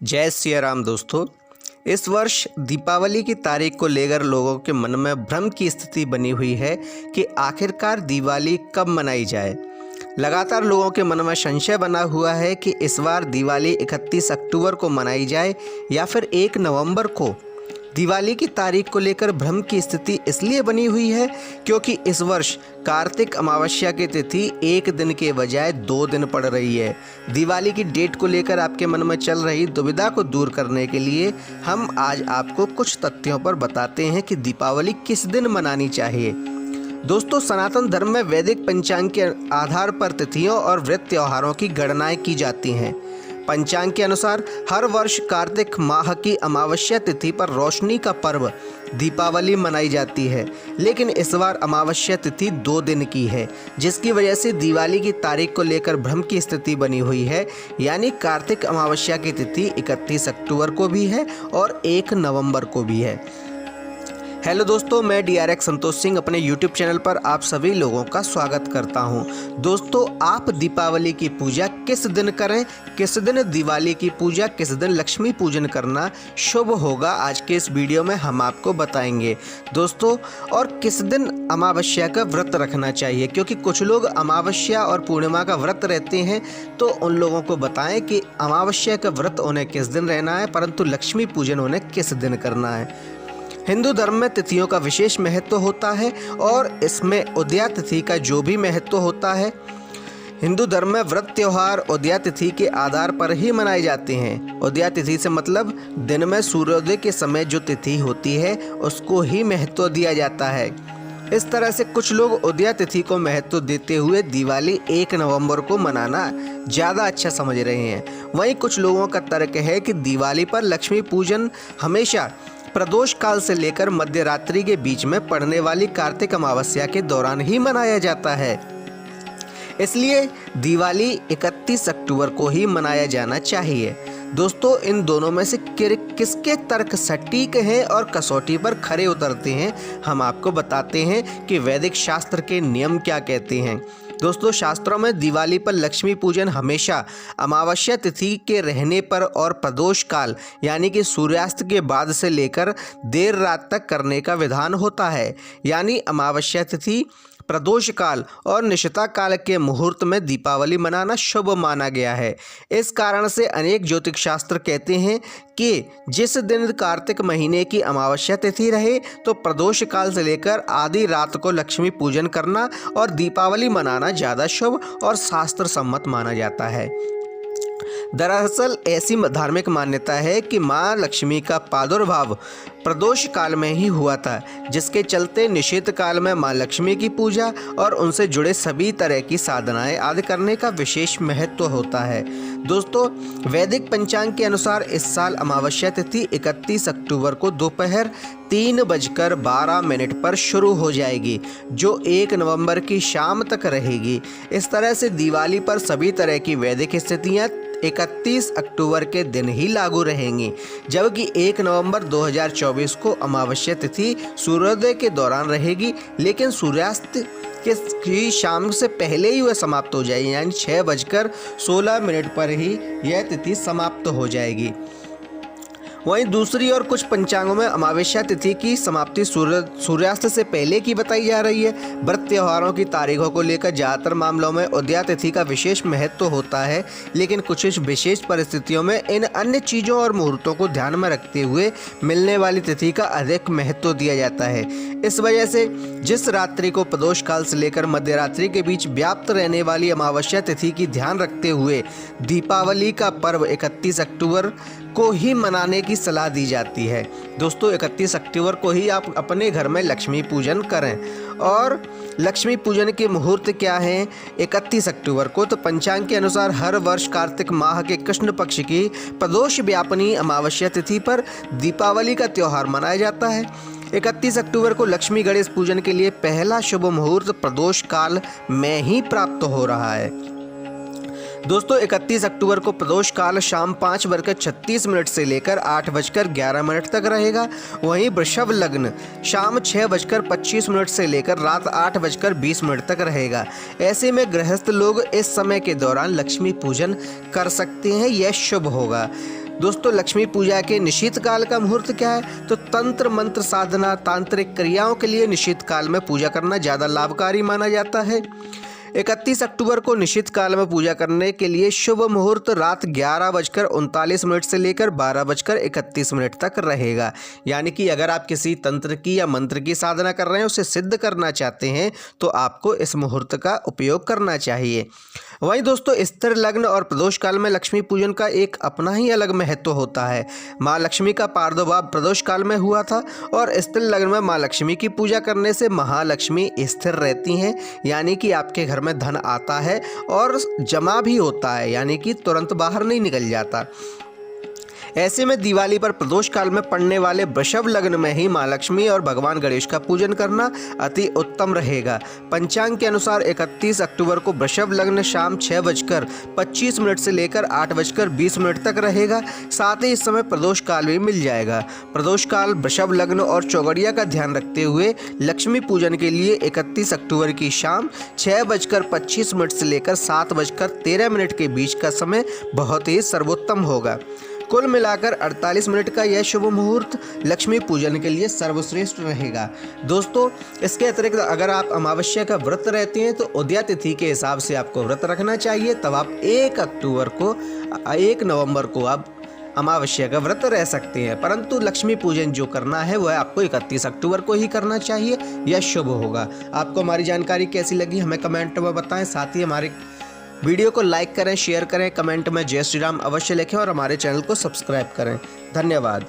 जय सिया राम दोस्तों। इस वर्ष दीपावली की तारीख को लेकर लोगों के मन में भ्रम की स्थिति बनी हुई है कि आखिरकार दिवाली कब मनाई जाए। लगातार लोगों के मन में संशय बना हुआ है कि इस बार दिवाली 31 अक्टूबर को मनाई जाए या फिर 1 नवंबर को। दिवाली की तारीख को लेकर भ्रम की स्थिति इसलिए बनी हुई है क्योंकि इस वर्ष कार्तिक अमावस्या की तिथि 1 दिन के बजाय 2 दिन पड़ रही है। दिवाली की डेट को लेकर आपके मन में चल रही दुविधा को दूर करने के लिए हम आज आपको कुछ तथ्यों पर बताते हैं कि दीपावली किस दिन मनानी चाहिए। दोस्तों, सनातन धर्म में वैदिक पंचांग के आधार पर तिथियों और व्रत त्योहारों की गणनाएं की जाती हैं। पंचांग के अनुसार हर वर्ष कार्तिक माह की अमावस्या तिथि पर रोशनी का पर्व दीपावली मनाई जाती है, लेकिन इस बार अमावस्या तिथि 2 दिन की है, जिसकी वजह से दिवाली की तारीख को लेकर भ्रम की स्थिति बनी हुई है। यानी कार्तिक अमावस्या की तिथि 31 अक्टूबर को भी है और 1 नवंबर को भी है। हेलो दोस्तों, मैं DRX संतोष सिंह अपने YouTube चैनल पर आप सभी लोगों का स्वागत करता हूं। दोस्तों, आप दीपावली की पूजा किस दिन करें, किस दिन दिवाली की पूजा, किस दिन लक्ष्मी पूजन करना शुभ होगा, आज के इस वीडियो में हम आपको बताएंगे दोस्तों। और किस दिन अमावस्या का व्रत रखना चाहिए, क्योंकि कुछ लोग अमावस्या और पूर्णिमा का व्रत रहते हैं, तो उन लोगों को बताएं कि अमावस्या का व्रत उन्हें किस दिन रहना है, परंतु लक्ष्मी पूजन उन्हें किस दिन करना है। हिंदू धर्म में तिथियों का विशेष महत्व होता है और इसमें उदया तिथि का जो भी महत्व होता है। हिंदू धर्म में व्रत त्योहार उदया तिथि के आधार पर ही मनाए जाते हैं। उदया तिथि से मतलब दिन में सूर्योदय के समय जो तिथि होती है उसको ही महत्व दिया जाता है। इस तरह से कुछ लोग उदया तिथि को महत्व देते हुए दिवाली 1 नवंबर को मनाना ज़्यादा अच्छा समझ रहे हैं। वहीं कुछ लोगों का तर्क है कि दिवाली पर लक्ष्मी पूजन हमेशा प्रदोष काल से लेकर मध्य रात्रि के बीच में पड़ने वाली कार्तिक अमावस्या के दौरान ही मनाया जाता है, इसलिए दिवाली 31 अक्टूबर को ही मनाया जाना चाहिए। दोस्तों, इन दोनों में से किसके तर्क सटीक हैं और कसौटी पर खरे उतरते हैं, हम आपको बताते हैं कि वैदिक शास्त्र के नियम क्या कहते हैं। दोस्तों, शास्त्रों में दिवाली पर लक्ष्मी पूजन हमेशा अमावस्या तिथि के रहने पर और प्रदोष काल यानी कि सूर्यास्त के बाद से लेकर देर रात तक करने का विधान होता है। यानी अमावस्या तिथि, प्रदोष काल और निशिता काल के मुहूर्त में दीपावली मनाना शुभ माना गया है। इस कारण से अनेक ज्योतिष शास्त्र कहते हैं कि जिस दिन कार्तिक महीने की अमावस्या तिथि रहे तो प्रदोष काल से लेकर आधी रात को लक्ष्मी पूजन करना और दीपावली मनाना ज़्यादा शुभ और शास्त्र सम्मत माना जाता है। दरअसल ऐसी धार्मिक मान्यता है कि माँ लक्ष्मी का प्रादुर्भाव प्रदोष काल में ही हुआ था, जिसके चलते निषेध काल में माँ लक्ष्मी की पूजा और उनसे जुड़े सभी तरह की साधनाएं आदि करने का विशेष महत्व होता है। दोस्तों, वैदिक पंचांग के अनुसार इस साल अमावस्या तिथि 31 अक्टूबर को दोपहर 3:12 पर शुरू हो जाएगी, जो 1 नवंबर की शाम तक रहेगी। इस तरह से दिवाली पर सभी तरह की वैदिक स्थितियाँ 31 अक्टूबर के दिन ही लागू रहेंगी, जबकि 1 नवंबर 2024 को अमावस्या तिथि सूर्योदय के दौरान रहेगी, लेकिन सूर्यास्त की शाम से पहले ही वह समाप्त हो जाएगी, यानी 6:16 पर ही यह तिथि समाप्त हो जाएगी। वहीं दूसरी ओर कुछ पंचांगों में अमावस्या तिथि की समाप्ति सूर्यास्त से पहले की बताई जा रही है। व्रत त्योहारों की तारीखों को लेकर ज़्यादातर मामलों में उदया तिथि का विशेष महत्व होता है, लेकिन कुछ विशेष परिस्थितियों में इन अन्य चीज़ों और मुहूर्तों को ध्यान में रखते हुए मिलने वाली तिथि का अधिक महत्व दिया जाता है। इस वजह से जिस रात्रि को प्रदोष काल से लेकर मध्य रात्रि के बीच व्याप्त रहने वाली अमावस्या तिथि की ध्यान रखते हुए दीपावली का पर्व 31 अक्टूबर को ही मनाने की सलाह दी जाती है। दोस्तों, 31 अक्टूबर को ही आप अपने घर में लक्ष्मी पूजन करें। और लक्ष्मी पूजन के मुहूर्त क्या हैं 31 अक्टूबर को? तो पंचांग के अनुसार हर वर्ष कार्तिक माह के कृष्ण पक्ष की प्रदोष व्यापनी अमावस्या तिथि पर दीपावली का त्यौहार मनाया जाता है। 31 अक्टूबर को लक्ष्मी गणेश पूजन के लिए पहला शुभ मुहूर्त प्रदोष काल में ही प्राप्त हो रहा है। दोस्तों, 31 अक्टूबर को प्रदोष काल शाम 5:36 से लेकर 8:11 तक रहेगा। वहीं वृषभ लग्न शाम 6:25 से लेकर रात 8:20 तक रहेगा। ऐसे में गृहस्थ लोग इस समय के दौरान लक्ष्मी पूजन कर सकते हैं, यह शुभ होगा। दोस्तों लक्ष्मी पूजा के निश्चित काल का मुहूर्त क्या है? तो तंत्र मंत्र साधना, तांत्रिक क्रियाओं के लिए निश्चित काल में पूजा करना ज़्यादा लाभकारी माना जाता है। 31 अक्टूबर को निश्चित काल में पूजा करने के लिए शुभ मुहूर्त रात 11:39 से लेकर 12:31 तक रहेगा। यानी कि अगर आप किसी तंत्र की या मंत्र की साधना कर रहे हैं, उसे सिद्ध करना चाहते हैं, तो आपको इस मुहूर्त का उपयोग करना चाहिए। वहीं दोस्तों स्थिर लग्न और प्रदोष काल में लक्ष्मी पूजन का एक अपना ही अलग महत्व होता है। माँ लक्ष्मी का प्रादुर्भाव प्रदोष काल में हुआ था और स्थिर लग्न में माँ लक्ष्मी की पूजा करने से महालक्ष्मी स्थिर रहती हैं, यानी कि आपके घर में धन आता है और जमा भी होता है, यानी कि तुरंत बाहर नहीं निकल जाता। ऐसे में दिवाली पर प्रदोष काल में पड़ने वाले वृषभ लग्न में ही माँ लक्ष्मी और भगवान गणेश का पूजन करना अति उत्तम रहेगा। पंचांग के अनुसार 31 अक्टूबर को वृषभ लग्न शाम 6:25 से लेकर 8:20 तक रहेगा। साथ ही इस समय प्रदोष काल भी मिल जाएगा। प्रदोष काल वृषभ लग्न और चौगड़िया का ध्यान रखते हुए लक्ष्मी पूजन के लिए 31 अक्टूबर की शाम 6:25 से लेकर 7:13 के बीच का समय बहुत ही सर्वोत्तम होगा। कुल मिलाकर 48 मिनट का यह शुभ मुहूर्त लक्ष्मी पूजन के लिए सर्वश्रेष्ठ रहेगा। दोस्तों इसके अतिरिक्त अगर आप अमावस्या का व्रत रहते हैं तो उदया तिथि के हिसाब से आपको व्रत रखना चाहिए, तब आप 1 नवंबर को आप अमावस्या का व्रत रह सकते हैं। परंतु लक्ष्मी पूजन जो करना है वह आपको 31 अक्टूबर को ही करना चाहिए, यह शुभ होगा। आपको हमारी जानकारी कैसी लगी हमें कमेंट में बताएं। साथ ही हमारे वीडियो को लाइक करें, शेयर करें, कमेंट में जय श्री राम अवश्य लिखें और हमारे चैनल को सब्सक्राइब करें। धन्यवाद।